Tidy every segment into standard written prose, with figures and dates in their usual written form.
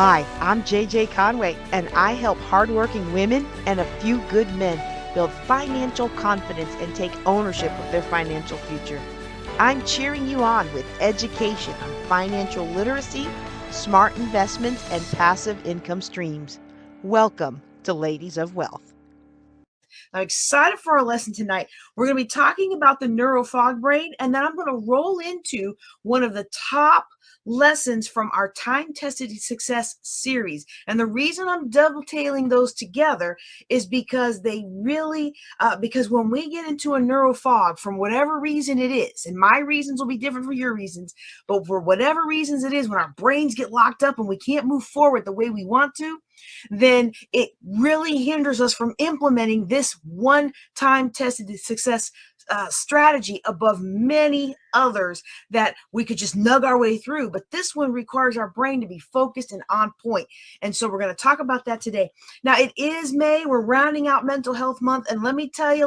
Hi, I'm JJ Conway, and I help hardworking women and a few good men build financial confidence and take ownership of their financial future. I'm cheering you on with education on financial literacy, smart investments, and passive income streams. Welcome to Ladies of Wealth. I'm excited for our lesson tonight. We're going to be talking about the neurofog brain, and then I'm going to roll into one of the top lessons from our time-tested success series. And the reason I'm dovetailing those together is because they really, because when we get into a neurofog, from whatever reason it is, and my reasons will be different from your reasons, but for whatever reasons it is, when our brains get locked up and we can't move forward the way we want to, then it really hinders us from implementing this one-time tested success strategy above many others that we could just nug our way through. But this one requires our brain to be focused and on point. And so we're going to talk about that today. Now, it is May. We're rounding out Mental Health Month. And let me tell you,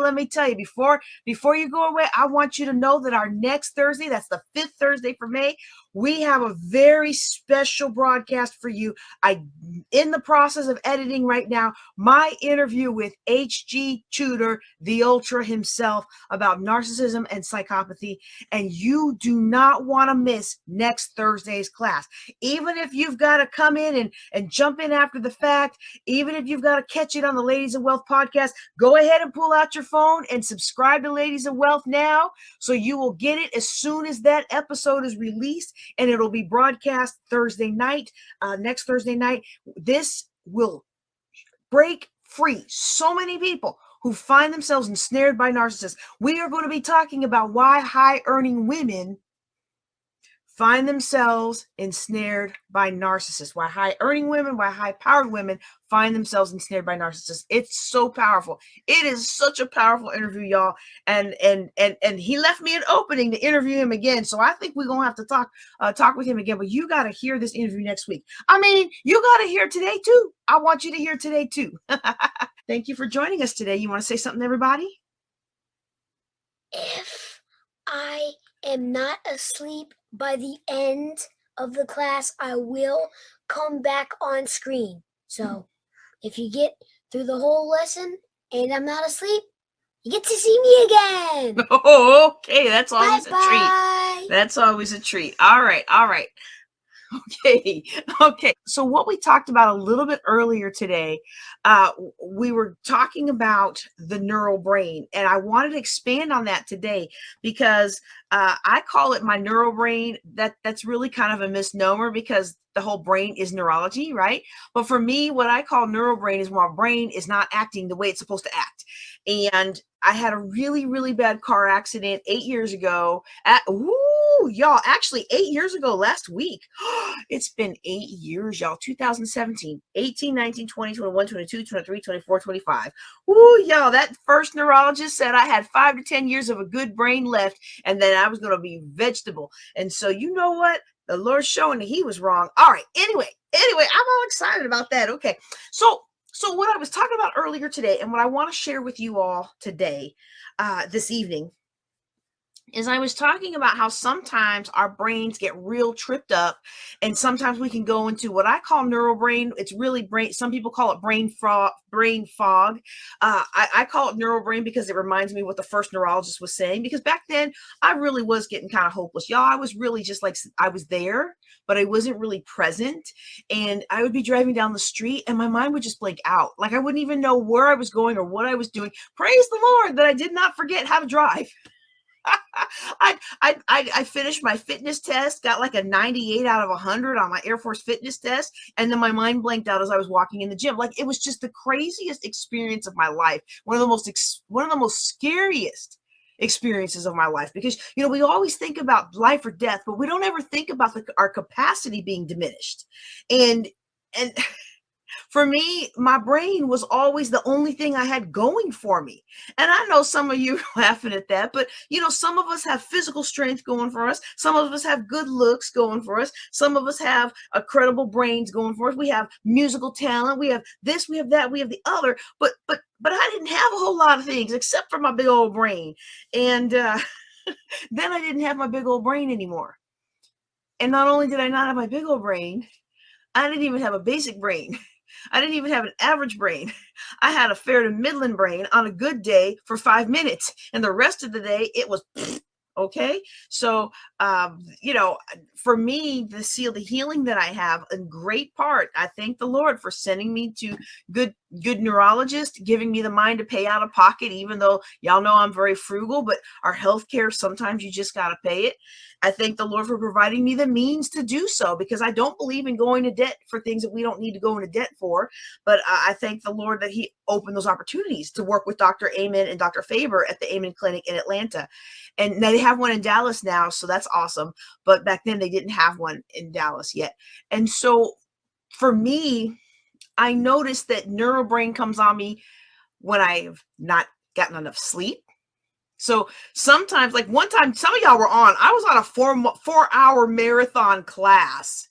before you go away, I want you to know that our next Thursday, that's the 5th Thursday for May, we have a very special broadcast for you. I'm in the process of editing right now my interview with H.G. Tudor, the Ultra himself, about narcissism and psychopathy. And you do not want to miss next Thursday's class. Even if you've got to come in and jump in after the fact, even if you've got to catch it on the Ladies of Wealth podcast, go ahead and pull out your phone and subscribe to Ladies of Wealth now, so you will get it as soon as that episode is released. And it'll be broadcast Thursday night, next Thursday night. This will break free so many people who find themselves ensnared by narcissists. We are going to be talking about why high-earning women find themselves ensnared by narcissists. Why high-earning women, why high-powered women find themselves ensnared by narcissists. It's so powerful. It is such a powerful interview, y'all. And he left me an opening to interview him again. So I think we're gonna have to talk with him again. But you got to hear this interview next week. I mean, you got to hear today too. I want you to hear today too. Thank you for joining us today. You want to say something, everybody? If I am not asleep by the end of the class, I will come back on screen. So if you get through the whole lesson and I'm not asleep, you get to see me again. Oh, okay. That's always Bye-bye. A treat. That's always a treat. All right. Okay. So what we talked about a little bit earlier today, we were talking about the neural brain, and I wanted to expand on that today because I call it my neural brain. That's really kind of a misnomer because the whole brain is neurology, right? But for me, what I call neural brain is when my brain is not acting the way it's supposed to act. And I had a really, really bad car accident 8 years ago. Y'all, actually 8 years ago last week. It's been 8 years, y'all. 2017, 18, 19, 20, 21, 22, 23, 24, 25. Woo, y'all, that first neurologist said I had 5 to 10 years of a good brain left and then I was going to be vegetable. And so you know what? The Lord's showing that he was wrong. All right. Anyway, I'm all excited about that. Okay. So what I was talking about earlier today and what I want to share with you all today, this evening, is I was talking about how sometimes our brains get real tripped up and sometimes we can go into what I call neural brain. It's really brain. Some people call it brain fog. I call it neural brain because it reminds me what the first neurologist was saying, because back then I really was getting kind of hopeless. Y'all, I was really just like, I was there, but I wasn't really present. And I would be driving down the street and my mind would just blank out. Like I wouldn't even know where I was going or what I was doing. Praise the Lord that I did not forget how to drive. I finished my fitness test, got like a 98 out of 100 on my Air Force fitness test, and then my mind blanked out as I was walking in the gym. Like it was just the craziest experience of my life. One of the most scariest experiences of my life, because we always think about life or death, but we don't ever think about our capacity being diminished. And for me, my brain was always the only thing I had going for me. And I know some of you are laughing at that, but some of us have physical strength going for us. Some of us have good looks going for us. Some of us have credible brains going for us. We have musical talent. We have this, we have that, we have the other. But I didn't have a whole lot of things except for my big old brain. And then I didn't have my big old brain anymore. And not only did I not have my big old brain, I didn't even have a basic brain. I didn't even have an average brain. I had a fair to middling brain on a good day for 5 minutes, and the rest of the day it was okay. So for me, the healing that I have, in great part, I thank the Lord for sending me to good neurologist, giving me the mind to pay out of pocket, even though y'all know I'm very frugal, but our healthcare, sometimes you just got to pay it. I thank the Lord for providing me the means to do so, because I don't believe in going to debt for things that we don't need to go into debt for. But I thank the Lord that he opened those opportunities to work with Dr. Amen and Dr. Faber at the Amen Clinic in Atlanta. And they have one in Dallas now, so that's awesome. But back then they didn't have one in Dallas yet. And so for me, I noticed that neurobrain comes on me when I've not gotten enough sleep. So sometimes, like one time, some of y'all were on, I was on a 4-hour marathon class,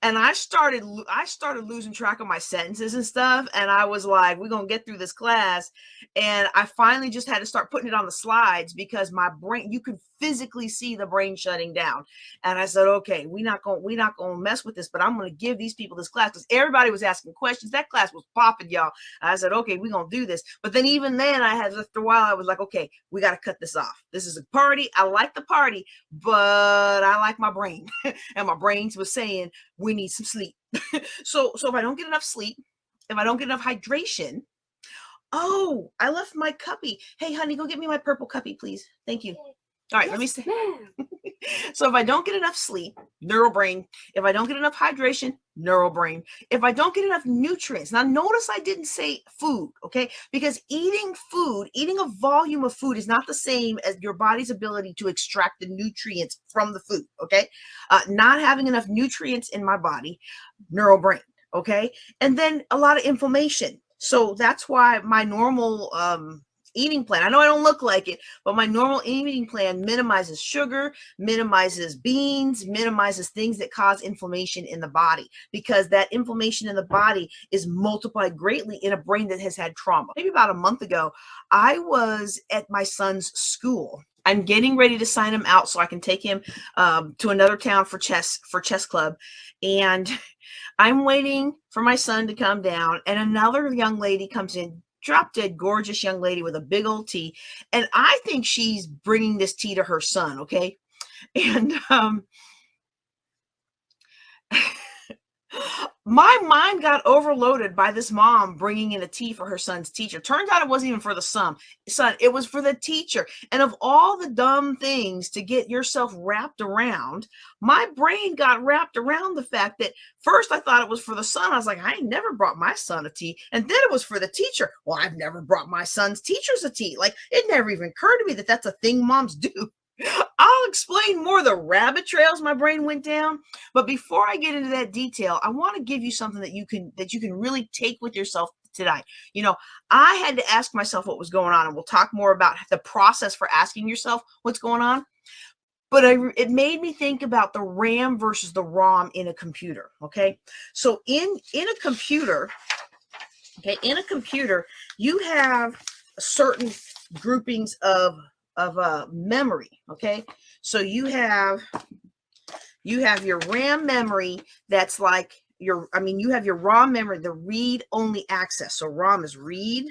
and I started losing track of my sentences and stuff. And I was like, we're going to get through this class. And I finally just had to start putting it on the slides, because my brain, you could physically see the brain shutting down. And I said, okay, we're not going to mess with this, but I'm going to give these people this class, because everybody was asking questions. That class was popping, y'all. I said, okay, we're going to do this. But then even then after a while, I was like, okay, we got to cut this off. This is a party. I like the party, but I like my brain. And my brain was saying, we need some sleep. So if I don't get enough sleep, if I don't get enough hydration, oh, I left my cuppy. Hey, honey, go get me my purple cuppy, please. Thank you. All right, let me say. So if I don't get enough sleep, neural brain. If I don't get enough hydration, neural brain. If I don't get enough nutrients. Now notice I didn't say food, okay? Because eating a volume of food is not the same as your body's ability to extract the nutrients from the food, okay? Not having enough nutrients in my body, neural brain, okay? And then a lot of inflammation. So that's why my normal eating plan, I know I don't look like it, but my normal eating plan minimizes sugar, minimizes beans, minimizes things that cause inflammation in the body, because that inflammation in the body is multiplied greatly in a brain that has had trauma. Maybe about a month ago, I was at my son's school. I'm getting ready to sign him out so I can take him to another town for chess club. And I'm waiting for my son to come down, and another young lady comes in, drop dead gorgeous young lady with a big old tea. And I think she's bringing this tea to her son. Okay. And, my mind got overloaded by this mom bringing in a tea for her son's teacher. Turns out it wasn't even for the son. It was for the teacher. And of all the dumb things to get yourself wrapped around, my brain got wrapped around the fact that first I thought it was for the son. I was like, I ain't never brought my son a tea. And then it was for the teacher. Well, I've never brought my son's teachers a tea. Like, it never even occurred to me that that's a thing moms do. I'll explain more the rabbit trails my brain went down. But before I get into that detail, I want to give you something that you can really take with yourself today. I had to ask myself what was going on, and we'll talk more about the process for asking yourself what's going on. But it made me think about the RAM versus the ROM in a computer. Okay, so in a computer, you have certain groupings of memory. Okay, so you have your RAM memory, that's like you have your ROM memory, the read only access. So ROM is read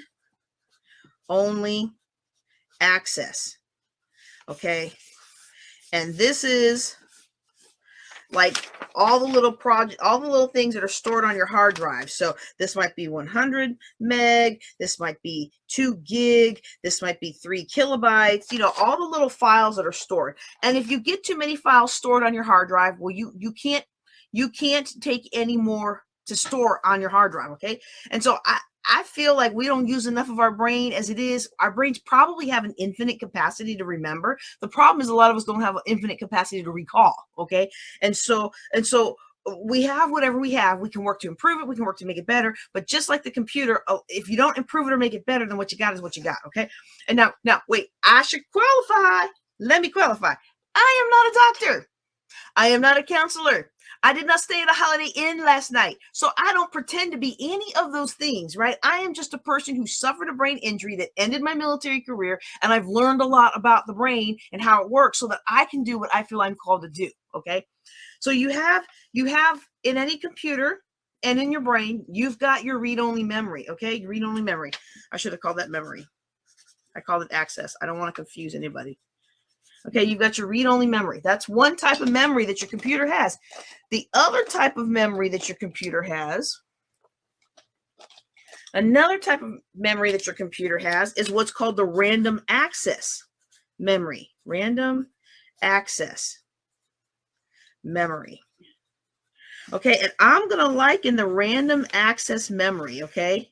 only access. Okay, and this is like all the little things that are stored on your hard drive. So this might be 100 meg, this might be 2 gig, this might be 3 kilobytes, all the little files that are stored. And if you get too many files stored on your hard drive, well, you can't take any more to store on your hard drive. Okay. And so I feel like we don't use enough of our brain as it is. Our brains probably have an infinite capacity to remember. The problem is a lot of us don't have an infinite capacity to recall. Okay. And so we have whatever we have. We can work to improve it. We can work to make it better. But just like the computer, if you don't improve it or make it better, then what you got is what you got. Okay. And now wait, I should qualify. Let me qualify. I am not a doctor. I am not a counselor. I did not stay at a Holiday Inn last night. So I don't pretend to be any of those things, right? I am just a person who suffered a brain injury that ended my military career. And I've learned a lot about the brain and how it works so that I can do what I feel I'm called to do. Okay. So you have in any computer, and in your brain, you've got your read-only memory, okay? Your read-only memory. I should have called that memory. I called it access. I don't want to confuse anybody. Okay, you've got your read-only memory. That's one type of memory that your computer has. The other type of memory that your computer has, another type of memory that your computer has is what's called the random access memory. Random access memory. Okay, and I'm going to liken the random access memory, okay?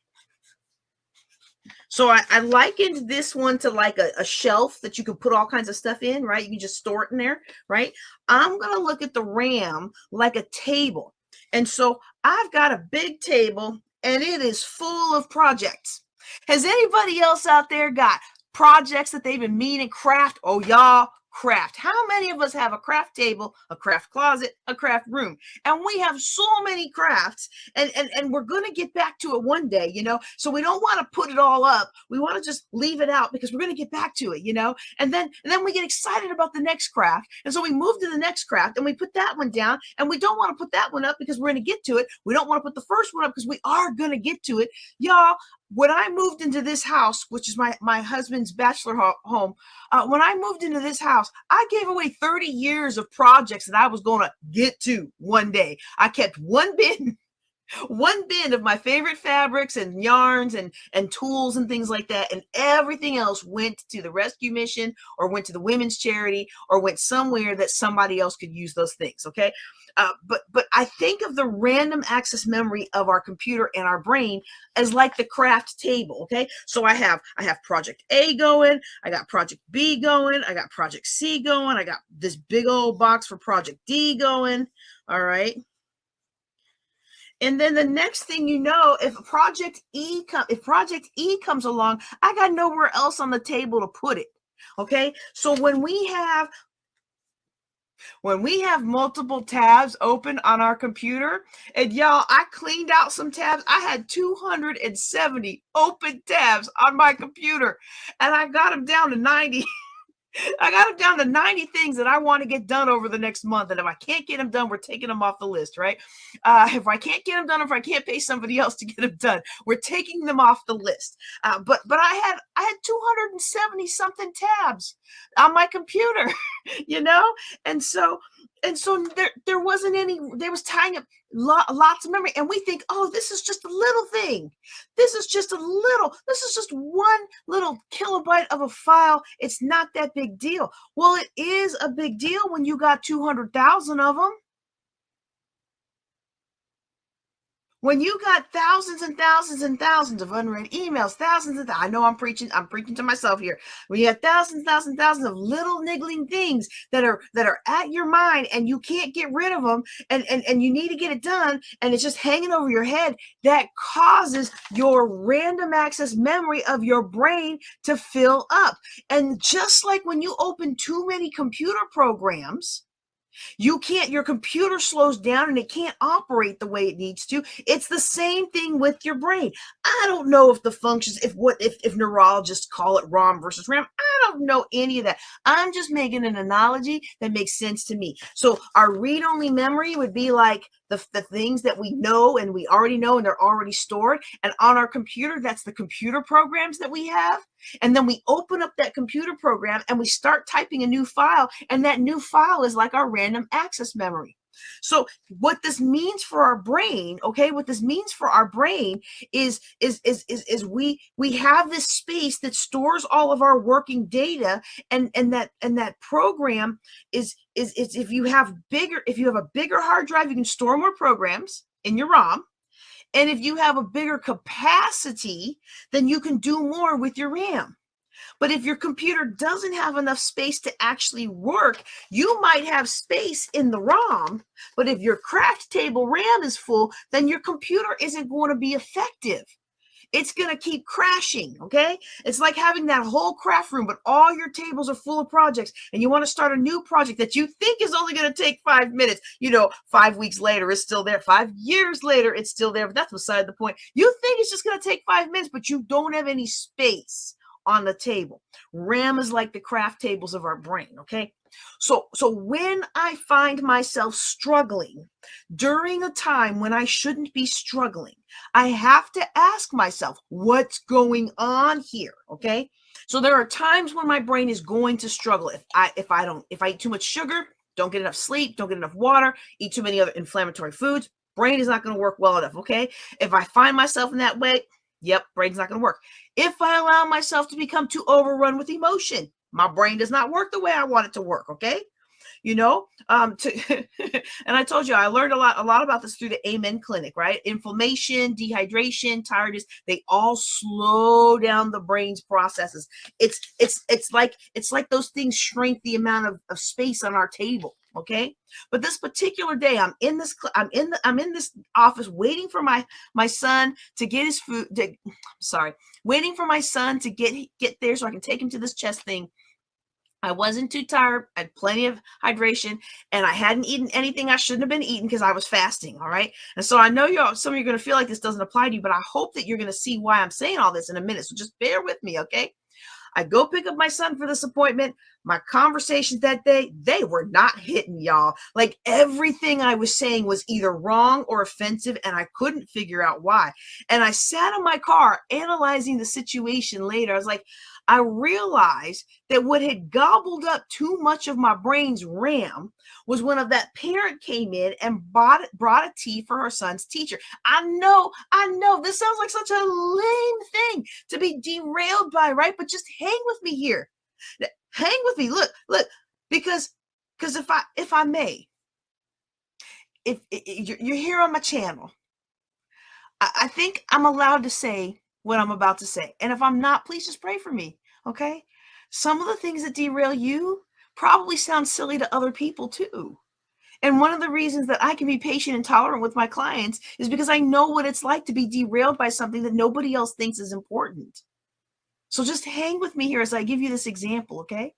So I likened this one to like a shelf that you can put all kinds of stuff in, right? You can just store it in there, right? I'm going to look at the RAM like a table. And so I've got a big table and it is full of projects. Has anybody else out there got projects that they've been meaning craft? Oh, y'all, craft. How many of us have a craft table, a craft closet, a craft room? And we have so many crafts, and we're going to get back to it one day, you know? So we don't want to put it all up. We want to just leave it out because we're going to get back to it, you know? And then we get excited about the next craft. And so we move to the next craft and we put that one down, and we don't want to put that one up because we're going to get to it. We don't want to put the first one up because we are going to get to it. Y'all, when I moved into this house, which is my husband's bachelor home, when I moved into this house, I gave away 30 years of projects that I was going to get to one day. I kept one bin of my favorite fabrics and yarns and tools and things like that, and everything else went to the rescue mission or went to the women's charity or went somewhere that somebody else could use those things, okay? But I think of the random access memory of our computer and our brain as like the craft table, okay? So I have project A going, I got project B going, I got project C going, I got this big old box for project D going, all right? And then the next thing you know, if project E comes along, I got nowhere else on the table to put it, okay? So when we have multiple tabs open on our computer, and y'all, I cleaned out some tabs. I had 270 open tabs on my computer, and I got them down to 90. I got them down to 90 things that I want to get done over the next month. And if I can't get them done, we're taking them off the list, right? If I can't get them done, if I can't pay somebody else to get them done, we're taking them off the list. But I had 270 something tabs on my computer, you know? And so there was tying up lots of memory. And we think, oh, this is just a little thing. This is just one little kilobyte of a file. It's not that big deal. Well, it is a big deal when you got 200,000 of them. When you got thousands and thousands and thousands of unread emails, I know I'm preaching to myself here. When you have thousands of little niggling things that are at your mind and you can't get rid of them, and you need to get it done, and it's just hanging over your head, that causes your random access memory of your brain to fill up. And just like when you open too many computer programs, your computer slows down and it can't operate the way it needs to. It's the same thing with your brain. I don't know if the functions, if neurologists call it ROM versus RAM. I don't know any of that. I'm just making an analogy that makes sense to me. So our read-only memory would be like the things that we know and we already know and they're already stored. And on our computer, that's the computer programs that we have. And then we open up that computer program and we start typing a new file. And that new file is like our random access memory. So what this means for our brain, okay, is we have this space that stores all of our working data, and that program is if you have a bigger hard drive, you can store more programs in your ROM. And if you have a bigger capacity, then you can do more with your RAM. But if your computer doesn't have enough space to actually work, you might have space in the ROM, but if your craft table RAM is full, then your computer isn't going to be effective. It's going to keep crashing, okay? It's like having that whole craft room, but all your tables are full of projects, and you want to start a new project that you think is only going to take 5 minutes. 5 weeks later, it's still there. 5 years later, it's still there, but that's beside the point. You think it's just going to take 5 minutes, but you don't have any space on the table. RAM is like the craft tables of our brain, okay? So when I find myself struggling during a time when I shouldn't be struggling, I have to ask myself, what's going on here? Okay. So there are times when my brain is going to struggle. If I eat too much sugar, don't get enough sleep, don't get enough water, eat too many other inflammatory foods, brain is not going to work well enough. Okay. If I find myself in that way, yep, brain's not going to work. If I allow myself to become too overrun with emotion, my brain does not work the way I want it to work. Okay. And I told you I learned a lot about this through the Amen Clinic, right? Inflammation, dehydration, tiredness, they all slow down the brain's processes. It's like those things shrink the amount of space on our table. Okay. But this particular day, I'm in this office waiting for my son to get his food. Waiting for my son to get there so I can take him to this chest thing. I wasn't too tired. I had plenty of hydration, and I hadn't eaten anything I shouldn't have been eating because I was fasting. All right. And so I know some of you are going to feel like this doesn't apply to you, but I hope that you're going to see why I'm saying all this in a minute. So just bear with me. Okay. I go pick up my son for this appointment. My conversations that day, they were not hitting, y'all. Like everything I was saying was either wrong or offensive, and I couldn't figure out why. And I sat in my car analyzing the situation later. I was like, I realized that what had gobbled up too much of my brain's RAM was when that parent came in and brought a tea for her son's teacher. I know, this sounds like such a lame thing to be derailed by, right? But just hang with me here. Hang with me. Look, because if I may, if you're here on my channel, I think I'm allowed to say what I'm about to say. And if I'm not, please just pray for me. Okay. Some of the things that derail you probably sound silly to other people too. And one of the reasons that I can be patient and tolerant with my clients is because I know what it's like to be derailed by something that nobody else thinks is important. So just hang with me here as I give you this example. Okay.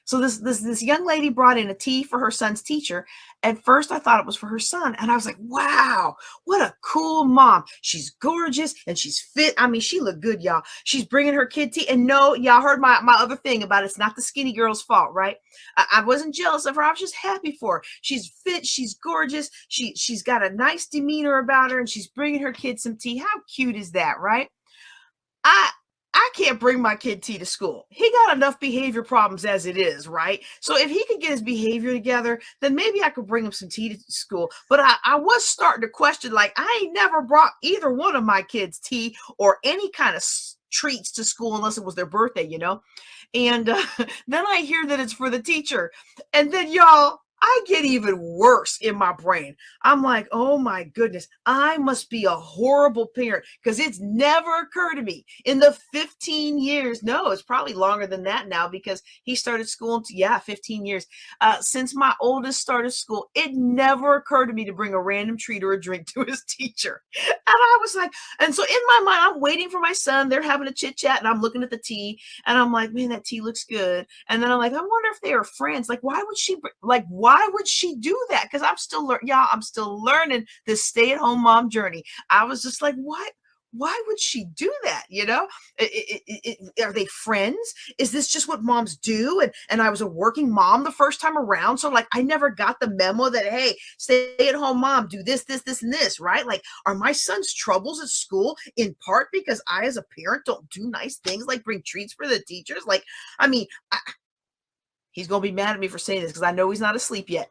So this young lady brought in a tea for her son's teacher. At first, I thought it was for her son. And I was like, wow, what a cool mom. She's gorgeous and she's fit. I mean, she looked good, y'all. She's bringing her kid tea. And no, y'all heard my other thing about it's not the skinny girl's fault, right? I wasn't jealous of her. I was just happy for her. She's fit. She's gorgeous. She's got a nice demeanor about her, and she's bringing her kid some tea. How cute is that, right? I can't bring my kid tea to school. He got enough behavior problems as it is, right? So if he could get his behavior together, then maybe I could bring him some tea to school. But I was starting to question, like, I ain't never brought either one of my kids tea or any kind of treats to school unless it was their birthday, And then I hear that it's for the teacher. And then, y'all, I get even worse in my brain. I'm like, oh my goodness, I must be a horrible parent, because it's never occurred to me in the 15 years. No, it's probably longer than that now, because he started school. 15 years. Since my oldest started school, it never occurred to me to bring a random treat or a drink to his teacher. And I was like, and so in my mind, I'm waiting for my son. They're having a chit chat and I'm looking at the tea and I'm like, man, that tea looks good. And then I'm like, I wonder if they are friends. Like, why would she do that? Because I'm still learning this stay-at-home mom journey. I was just like, what? Why would she do that? Are they friends? Is this just what moms do? And I was a working mom the first time around. So like, I never got the memo that, hey, stay-at-home mom, do this, this, this, and this, right? Like, are my son's troubles at school in part because I, as a parent, don't do nice things like bring treats for the teachers? Like, I mean, he's going to be mad at me for saying this because I know he's not asleep yet.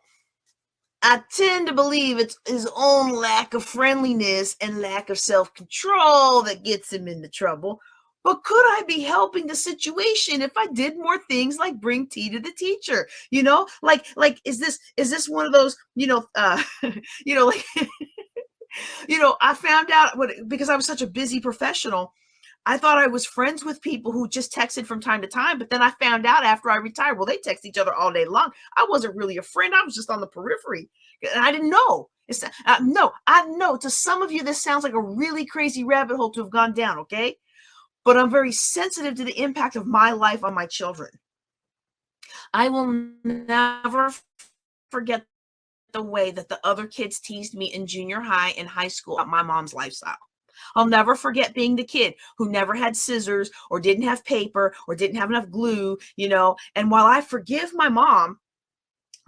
I tend to believe it's his own lack of friendliness and lack of self-control that gets him into trouble. But could I be helping the situation if I did more things like bring tea to the teacher? Like is this one of those, I found out because I was such a busy professional, I thought I was friends with people who just texted from time to time, but then I found out after I retired, well, they text each other all day long. I wasn't really a friend. I was just on the periphery. And I didn't know. I know to some of you, this sounds like a really crazy rabbit hole to have gone down, okay? But I'm very sensitive to the impact of my life on my children. I will never forget the way that the other kids teased me in junior high and high school about my mom's lifestyle. I'll never forget being the kid who never had scissors or didn't have paper or didn't have enough glue, And while I forgive my mom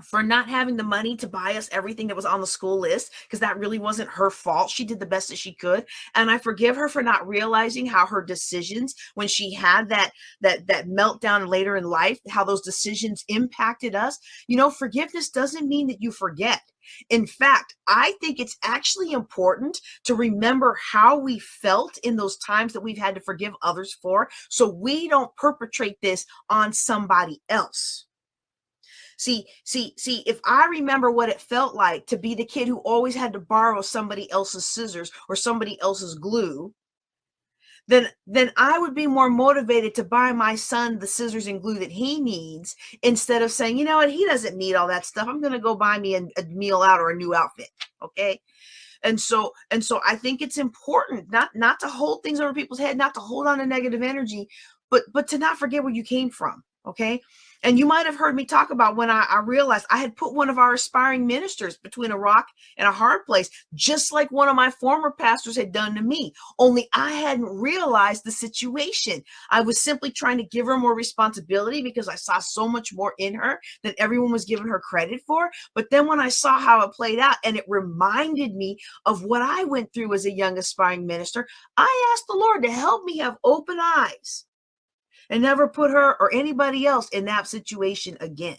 for not having the money to buy us everything that was on the school list, because that really wasn't her fault. She did the best that she could. And I forgive her for not realizing how her decisions, when she had that meltdown later in life, how those decisions impacted us. Forgiveness doesn't mean that you forget. In fact, I think it's actually important to remember how we felt in those times that we've had to forgive others for, so we don't perpetrate this on somebody else. See, if I remember what it felt like to be the kid who always had to borrow somebody else's scissors or somebody else's glue, then I would be more motivated to buy my son the scissors and glue that he needs, instead of saying, you know what, he doesn't need all that stuff. I'm going to go buy me a meal out or a new outfit. Okay. And so I think it's important not to hold things over people's head, not to hold on to negative energy, but to not forget where you came from. Okay. And you might have heard me talk about when I realized I had put one of our aspiring ministers between a rock and a hard place, just like one of my former pastors had done to me. Only I hadn't realized the situation. I was simply trying to give her more responsibility because I saw so much more in her than everyone was giving her credit for. But then when I saw how it played out, and it reminded me of what I went through as a young aspiring minister, I asked the Lord to help me have open eyes and never put her or anybody else in that situation again.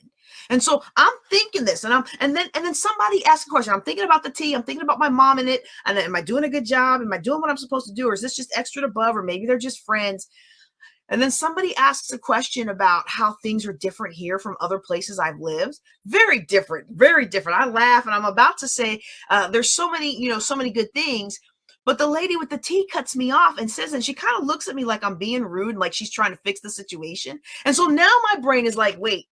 And so I'm thinking this, and then somebody asked a question. I'm thinking about the tea. I'm thinking about my mom in it. And am I doing a good job? Am I doing what I'm supposed to do? Or is this just extra above? Or maybe they're just friends. And then somebody asks a question about how things are different here from other places I've lived. Very different, very different. I laugh, and I'm about to say there's so many good things. But the lady with the tea cuts me off and says, and she kind of looks at me like I'm being rude and like she's trying to fix the situation. And so now my brain is like, wait,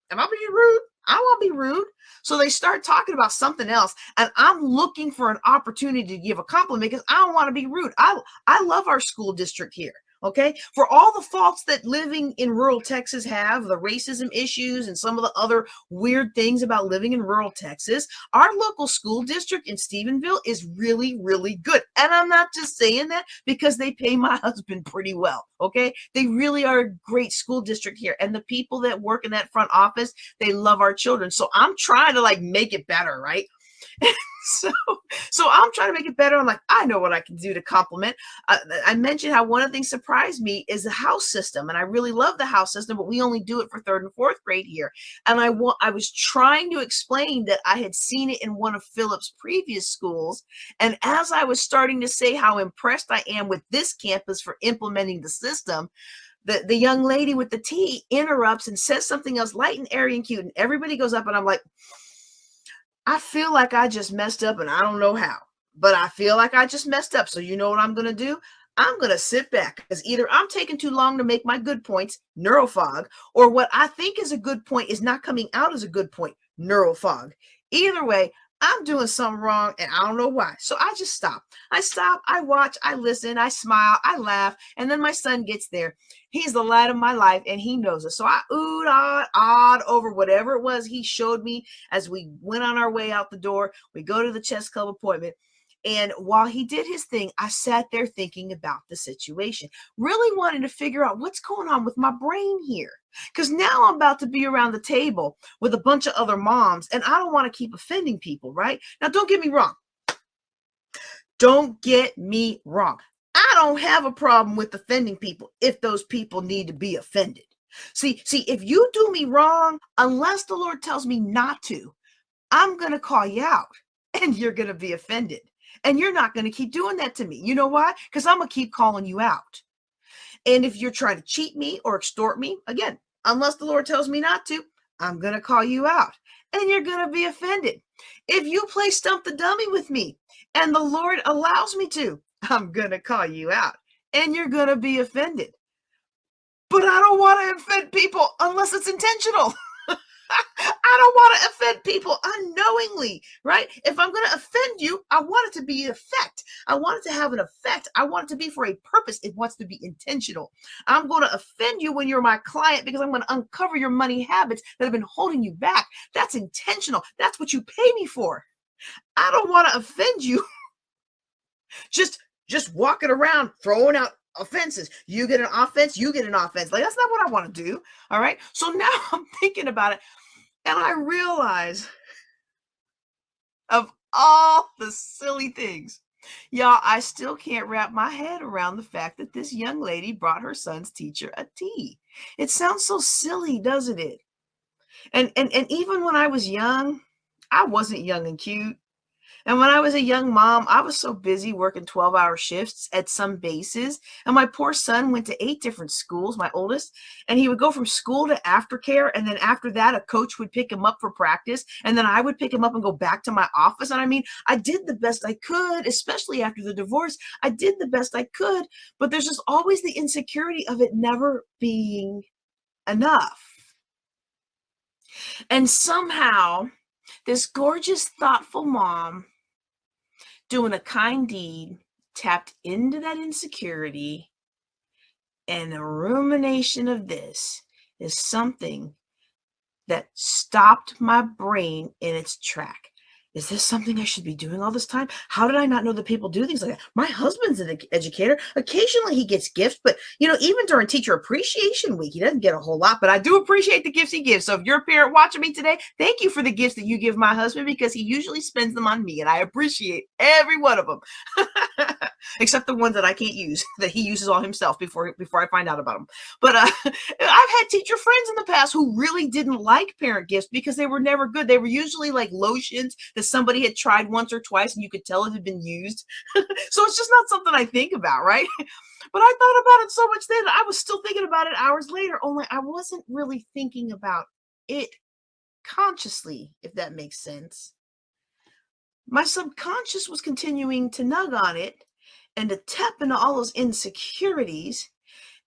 am I being rude? I don't want to be rude. So they start talking about something else, and I'm looking for an opportunity to give a compliment because I don't want to be rude. I love our school district here. Okay, for all the faults that living in rural Texas have, the racism issues and some of the other weird things about living in rural Texas, our local school district in Stephenville is really, really good. And I'm not just saying that because they pay my husband pretty well. Okay, they really are a great school district here. And the people that work in that front office, they love our children. So I'm trying to make it better, right? So I'm trying to make it better. I'm like, I know what I can do to compliment. I mentioned how one of the things surprised me is the house system. And I really love the house system, but we only do it for 3rd and 4th grade here. And I was trying to explain that I had seen it in one of Philip's previous schools. And as I was starting to say how impressed I am with this campus for implementing the system, the young lady with the tea interrupts and says something else light and airy and cute. And everybody goes up, and I'm like, I feel like I just messed up, and I don't know how, but I feel like I just messed up. So you know what I'm going to do? I'm going to sit back, because either I'm taking too long to make my good points, neurofog, or what I think is a good point is not coming out as a good point, neurofog. Either way, I'm doing something wrong, and I don't know why. So I just stop. I watch, I listen, I smile, I laugh, and then my son gets there. He's the light of my life, and he knows it. So I awed over whatever it was he showed me as we went on our way out the door. We go to the chess club appointment. And while he did his thing, I sat there thinking about the situation, really wanting to figure out what's going on with my brain here. Because now I'm about to be around the table with a bunch of other moms, and I don't want to keep offending people, right? Now, don't get me wrong. Don't get me wrong. I don't have a problem with offending people if those people need to be offended. See, if you do me wrong, unless the Lord tells me not to, I'm going to call you out, and you're going to be offended. And you're not going to keep doing that to me. You know why? Because I'm going to keep calling you out. And if you're trying to cheat me or extort me, again, unless the Lord tells me not to, I'm going to call you out. And you're going to be offended. If you play Stump the Dummy with me and the Lord allows me to, I'm going to call you out. And you're going to be offended. But I don't want to offend people unless it's intentional. I don't want to offend people unknowingly, right? If I'm going to offend you, I want it to be an effect. I want it to have an effect. I want it to be for a purpose. It wants to be intentional. I'm going to offend you when you're my client because I'm going to uncover your money habits that have been holding you back. That's intentional. That's what you pay me for. I don't want to offend you. Just walking around throwing out offenses. You get an offense, you get an offense. Like, that's not what I want to do. All right. So now I'm thinking about it. And I realize, of all the silly things, y'all, I still can't wrap my head around the fact that this young lady brought her son's teacher a tea. It sounds so silly, doesn't it? And even when I was young, I wasn't young and cute. And when I was a young mom, I was so busy working 12-hour shifts at some bases. And my poor son went to 8 different schools, my oldest, and he would go from school to aftercare. And then after that, a coach would pick him up for practice. And then I would pick him up and go back to my office. And I mean, I did the best I could, especially after the divorce. I did the best I could, but there's just always the insecurity of it never being enough. And somehow, this gorgeous, thoughtful mom doing a kind deed tapped into that insecurity, and the rumination of this is something that stopped my brain in its track. Is this something I should be doing all this time? How did I not know that people do things like that? My husband's an educator. Occasionally he gets gifts, but even during Teacher Appreciation Week, he doesn't get a whole lot, but I do appreciate the gifts he gives. So if you're a parent watching me today, thank you for the gifts that you give my husband, because he usually spends them on me, and I appreciate every one of them. Except the ones that I can't use, that he uses all himself before I find out about them. But I've had teacher friends in the past who really didn't like parent gifts because they were never good. They were usually like lotions that somebody had tried once or twice and you could tell it had been used. So it's just not something I think about, right? But I thought about it so much then. I was still thinking about it hours later, only I wasn't really thinking about it consciously, if that makes sense. My subconscious was continuing to nug on it and to tap into all those insecurities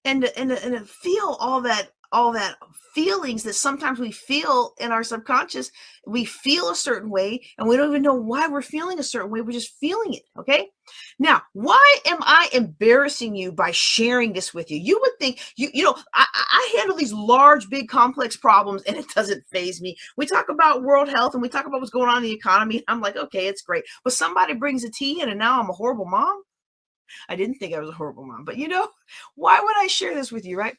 and to feel all that feelings that sometimes we feel in our subconscious. We feel a certain way and we don't even know why we're feeling a certain way. We're just feeling it. Okay. Now, why am I embarrassing you by sharing this with you? You would think, I handle these large, big, complex problems and it doesn't faze me. We talk about world health and we talk about what's going on in the economy. I'm like, okay, it's great. But somebody brings a tea in and now I'm a horrible mom. I didn't think I was a horrible mom, but why would I share this with you, right?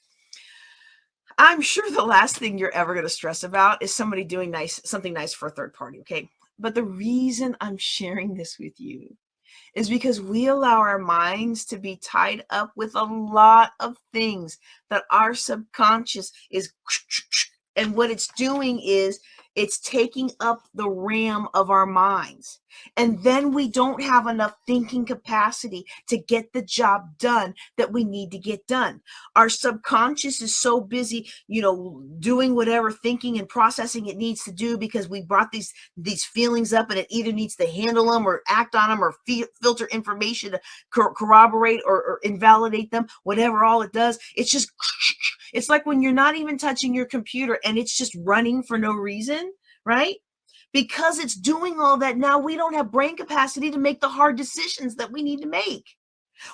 I'm sure the last thing you're ever going to stress about is somebody doing something nice for a third party, okay? But the reason I'm sharing this with you is because we allow our minds to be tied up with a lot of things that our subconscious is, and what it's doing is it's taking up the RAM of our minds. And then we don't have enough thinking capacity to get the job done that we need to get done. Our subconscious is so busy, doing whatever thinking and processing it needs to do because we brought these feelings up and it either needs to handle them or act on them or filter information to corroborate or invalidate them, whatever all it does. It's like when you're not even touching your computer and it's just running for no reason, right? Because it's doing all that, now we don't have brain capacity to make the hard decisions that we need to make.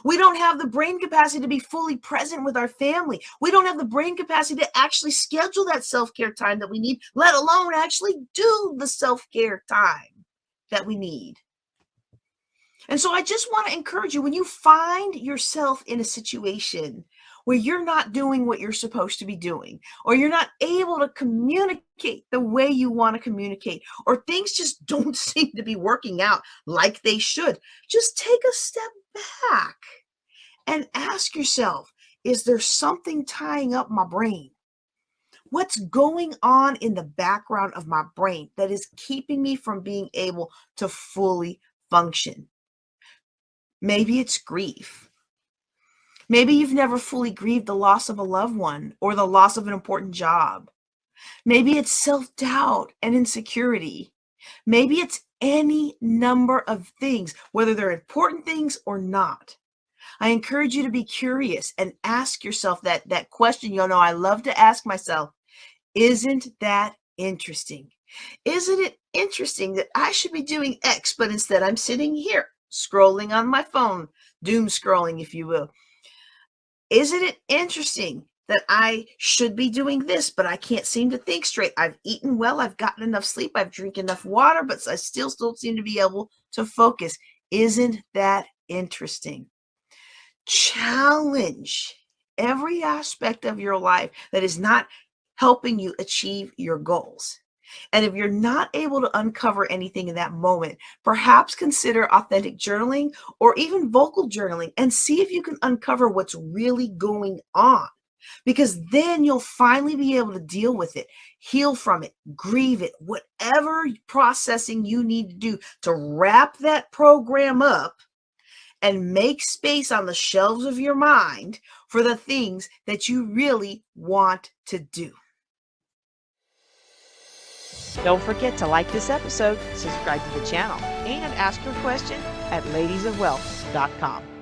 We don't have the brain capacity to be fully present with our family. We don't have the brain capacity to actually schedule that self-care time that we need, let alone actually do the self-care time that we need. And so I just want to encourage you, when you find yourself in a situation where you're not doing what you're supposed to be doing, or you're not able to communicate the way you want to communicate, or things just don't seem to be working out like they should, just take a step back and ask yourself, is there something tying up my brain? What's going on in the background of my brain that is keeping me from being able to fully function? Maybe it's grief. Maybe you've never fully grieved the loss of a loved one or the loss of an important job. Maybe it's self-doubt and insecurity. Maybe it's any number of things, whether they're important things or not. I encourage you to be curious and ask yourself that question. I love to ask myself, isn't that interesting? Isn't it interesting that I should be doing X, but instead I'm sitting here scrolling on my phone, doom scrolling, if you will. Isn't it interesting that I should be doing this, but I can't seem to think straight? I've eaten well, I've gotten enough sleep, I've drank enough water, but I still don't seem to be able to focus. Isn't that interesting? Challenge every aspect of your life that is not helping you achieve your goals. And if you're not able to uncover anything in that moment, perhaps consider authentic journaling or even vocal journaling and see if you can uncover what's really going on. Because then you'll finally be able to deal with it, heal from it, grieve it, whatever processing you need to do to wrap that program up and make space on the shelves of your mind for the things that you really want to do. Don't forget to like this episode, subscribe to the channel, and ask your question at ladiesofwealth.com.